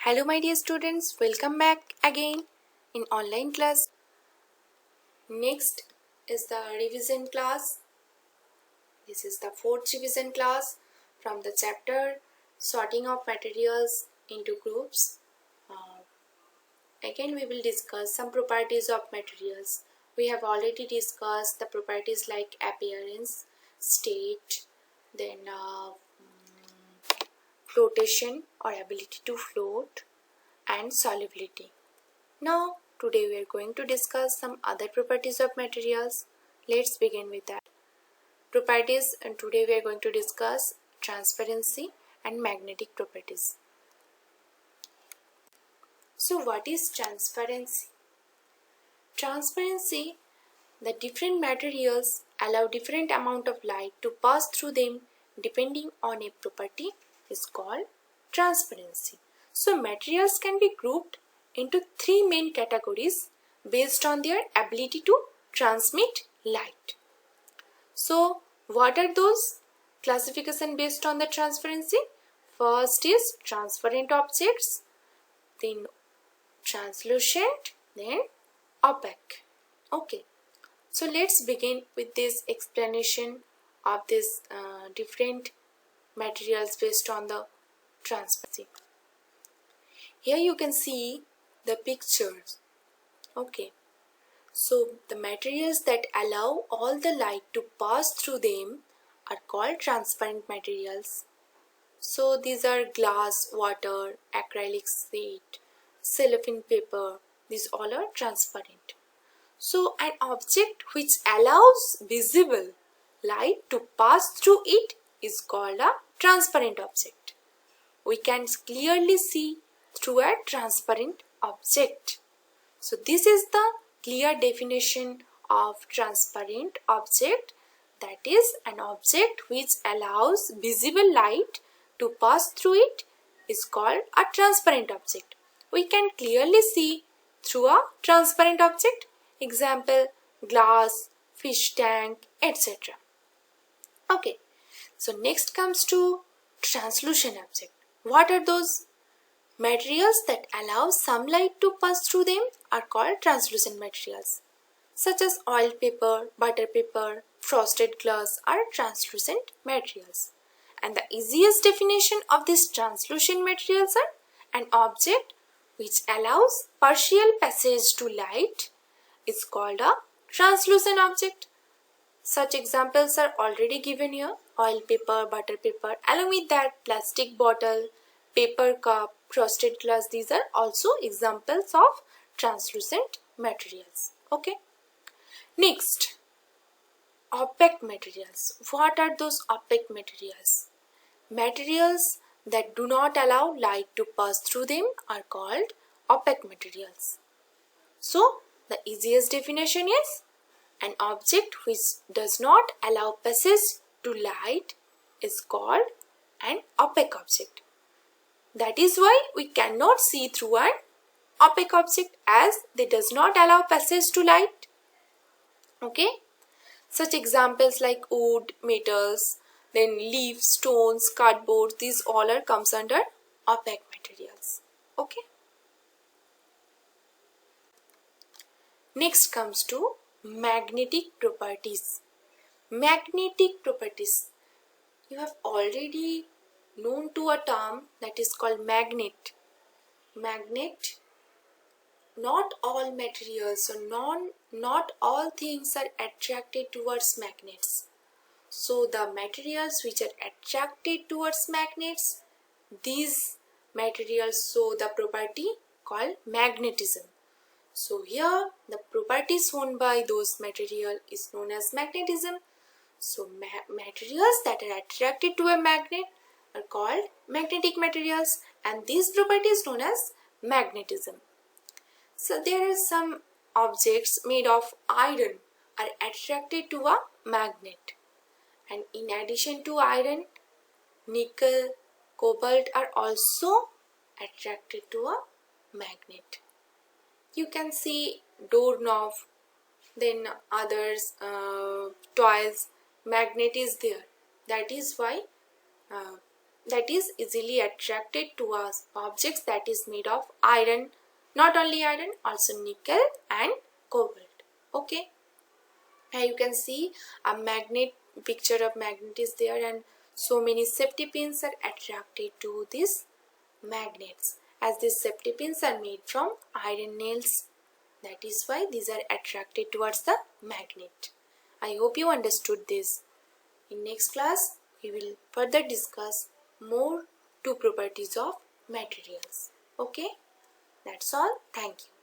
Hello my dear students, welcome back again in online class. Next is the revision class. This is the fourth revision class from the chapter Sorting of Materials into Groups. Again we will discuss some properties of materials. We have already discussed the properties like appearance, state, then flotation or ability to float, and solubility. Now, today we are going to discuss some other properties of materials. Let's begin with that. Properties, and today we are going to discuss transparency and magnetic properties. So, what is transparency? Transparency, the different materials allow different amount of light to pass through them depending on a property is called transparency. So, materials can be grouped into three main categories based on their ability to transmit light. So, what are those classification based on the transparency? First is transparent objects, then translucent, then opaque. Okay, so let's begin with this explanation of this different materials based on the transparency. Here you can see the pictures. Okay, so the materials that allow all the light to pass through them are called transparent materials. So these are glass, water, acrylic sheet, cellophane paper. These all are transparent. So an object which allows visible light to pass through it is called a transparent object. We can clearly see through a transparent object. So this is the clear definition of transparent object, that is an object which allows visible light to pass through it is called a transparent object. We can clearly see through a transparent object. Example, glass, fish tank, etc. Okay, so next comes to translucent object. What are those? Materials that allow some light to pass through them are called translucent materials, such as oil paper, butter paper, frosted glass are translucent materials. And the easiest definition of these translucent materials are an object which allows partial passage to light is called a translucent object. Such examples are already given here: oil paper, butter paper, along with that plastic bottle, paper cup, frosted glass. These are also examples of translucent materials. Okay. Next, opaque materials. What are those opaque materials? Materials that do not allow light to pass through them are called opaque materials. So, the easiest definition is an object which does not allow passage to light is called an opaque object. That is why we cannot see through an opaque object, as they does not allow passage to light. Okay, such examples like wood, metals, then leaves, stones, cardboard, these all are comes under opaque materials. Okay. Next comes to magnetic properties. Magnetic properties. You have already known to a term that is called magnet. Magnet. Not all materials or not all things are attracted towards magnets. So the materials which are attracted towards magnets, these materials show the property called magnetism. So here the property shown by those material is known as magnetism. So materials that are attracted to a magnet are called magnetic materials, and this property is known as magnetism. So there are some objects made of iron are attracted to a magnet, and in addition to iron, nickel, cobalt are also attracted to a magnet. You can see doorknob, then others toys, magnet is there. That is why that is easily attracted to us objects that is made of iron, not only iron, also nickel and cobalt. Okay, here you can see a magnet, picture of magnet is there, and so many safety pins are attracted to these magnets, as these safety pins are made from iron nails. That is why these are attracted towards the magnet. I hope you understood this. In next class, we will further discuss more two properties of materials. Okay, that's all. Thank you.